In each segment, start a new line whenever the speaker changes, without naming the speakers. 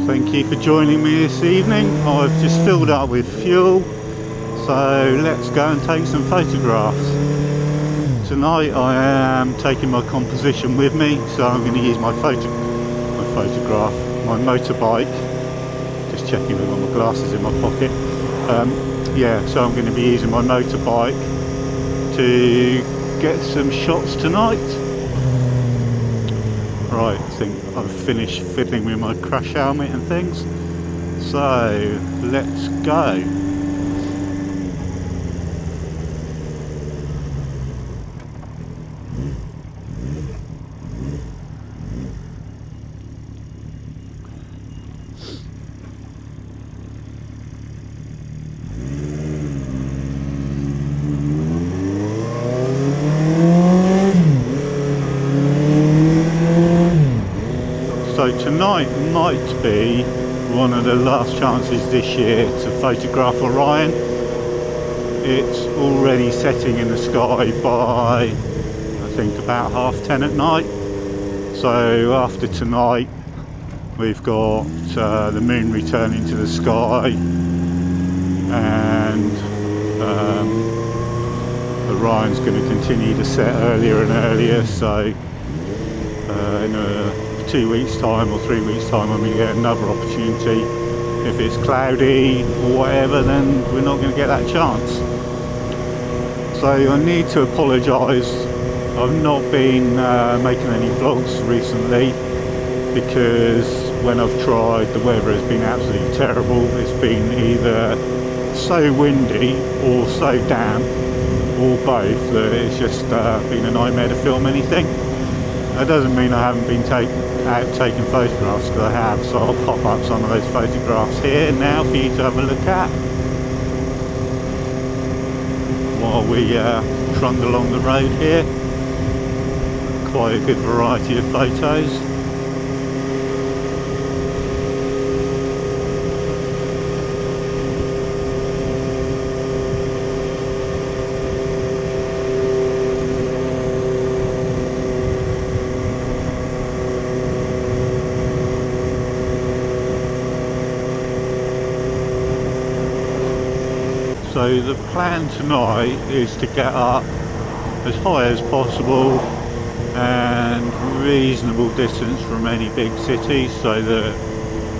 Thank you for joining me this evening. I've just filled up with fuel, so let's go and take some photographs. Tonight I am taking my composition with me, so I'm going to use my motorbike. Just checking I've got my glasses in my pocket. So I'm going to be using my motorbike to get some shots tonight. Right, I think I've finished fiddling with my crash helmet and things, so let's go. So tonight might be one of the last chances this year to photograph Orion. It's already setting in the sky by, I think, about 10:30 at night. So after tonight we've got the moon returning to the sky, and Orion's going to continue to set earlier and earlier, so in 2 weeks time or 3 weeks time when we get another opportunity, if it's cloudy or whatever, then we're not going to get that chance. So I need to apologise, I've not been making any vlogs recently because when I've tried the weather has been absolutely terrible. It's been either so windy or so damp or both that it's just been a nightmare to film anything. That doesn't mean I haven't been out taking photographs, because I have, so I'll pop up some of those photographs here now for you to have a look at while we trundle along the road here. Quite a good variety of photos. So the plan tonight is to get up as high as possible and reasonable distance from any big cities, so that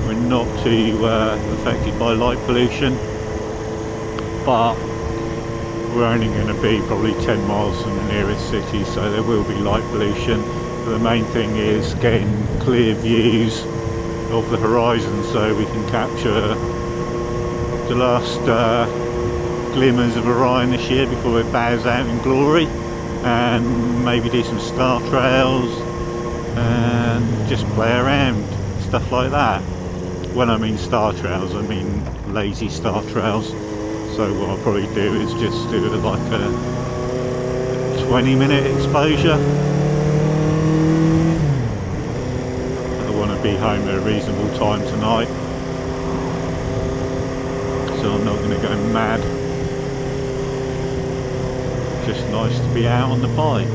we're not too affected by light pollution. But we're only going to be probably 10 miles from the nearest city, so there will be light pollution. But the main thing is getting clear views of the horizon so we can capture the last glimmers of Orion this year before it bows out in glory, and maybe do some star trails and just play around, stuff like that. When I mean star trails, I mean lazy star trails. So what I'll probably do is just do like a 20-minute exposure. I want to be home at a reasonable time tonight, so I'm not going to go mad. Just nice to be out on the bike.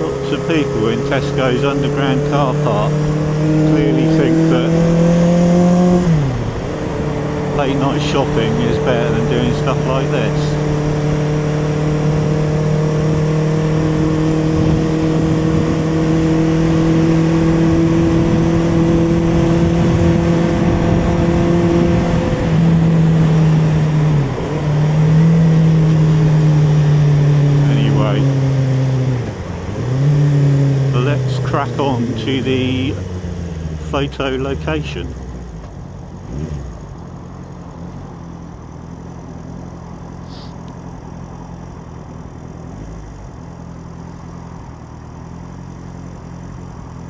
Lots of people in Tesco's underground car park clearly think that late night shopping is better than doing stuff like this. Anyway, let's crack on to the photo location.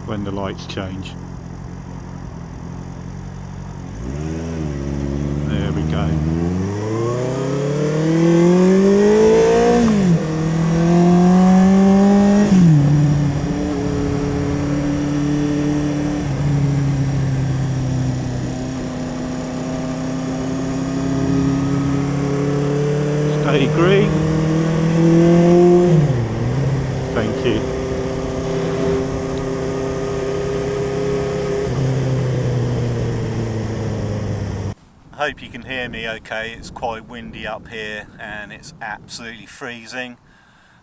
When the lights change. There we go. hope you can hear me okay. It's quite windy up here and it's absolutely freezing.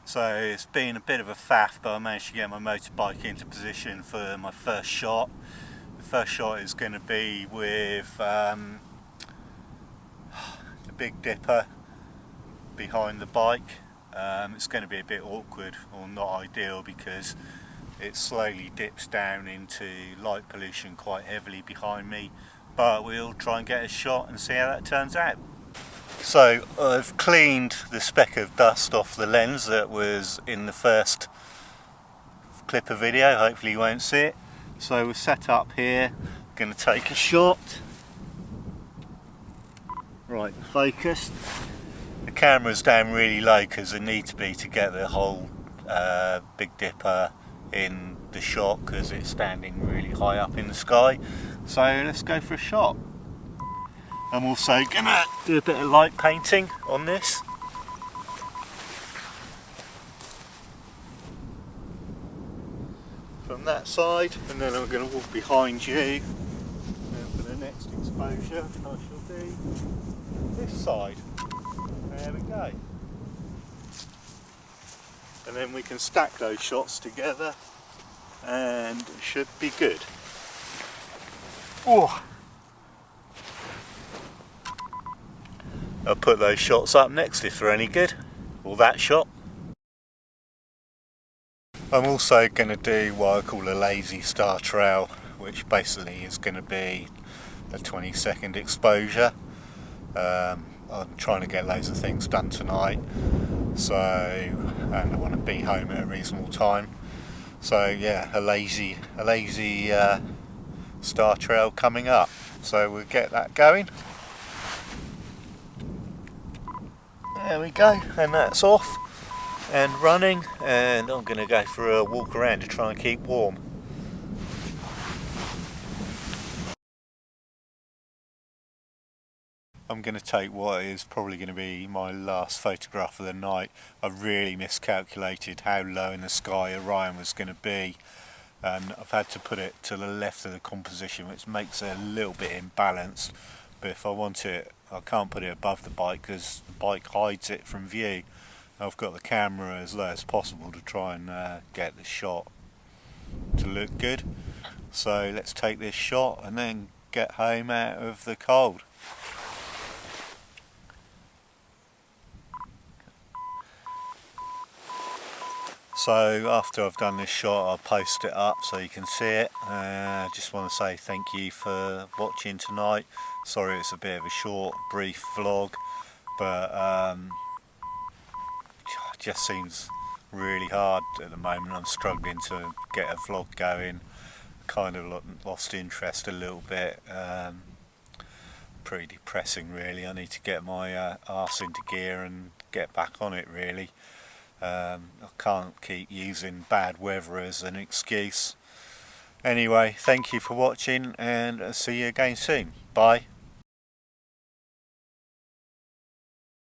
So it's been a bit of a faff, but I managed to get my motorbike into position for my first shot. The first shot is going to be with the Big Dipper behind the bike. It's going to be a bit awkward or not ideal because it slowly dips down into light pollution quite heavily behind me, but we'll try and get a shot and see how that turns out. So I've cleaned the speck of dust off the lens that was in the first clip of video. Hopefully you won't see it. So we're set up here, going to take a shot. Right, focused. The camera's down really low because it needs to be to get the whole Big Dipper in the shot because it's standing really high up in the sky. So let's go for a shot. I'm also gonna do a bit of light painting on this. From that side, and then I'm going to walk behind you. And for the next exposure, I shall do this side. There we go. And then we can stack those shots together and it should be good. Oh. I'll put those shots up next if they're any good, or that shot. I'm also going to do what I call a lazy star trail, which basically is going to be a 20-second exposure. I'm trying to get loads of things done tonight, and I want to be home at a reasonable time. So yeah, a lazy star trail coming up. So we'll get that going. There we go, and that's off and running, and I'm going to go for a walk around to try and keep warm. I'm going to take what is probably going to be my last photograph of the night. I really miscalculated how low in the sky Orion was going to be, and I've had to put it to the left of the composition, which makes it a little bit imbalanced. But if I want it, I can't put it above the bike because the bike hides it from view. I've got the camera as low as possible to try and get the shot to look good. So let's take this shot and then get home out of the cold. So after I've done this shot, I'll post it up so you can see it. I just want to say thank you for watching tonight. Sorry it's a bit of a short, brief vlog, but it just seems really hard at the moment. I'm struggling to get a vlog going. Kind of lost interest a little bit. Pretty depressing really. I need to get my arse into gear and get back on it really. I can't keep using bad weather as an excuse. Anyway, thank you for watching and I'll see you again soon. Bye.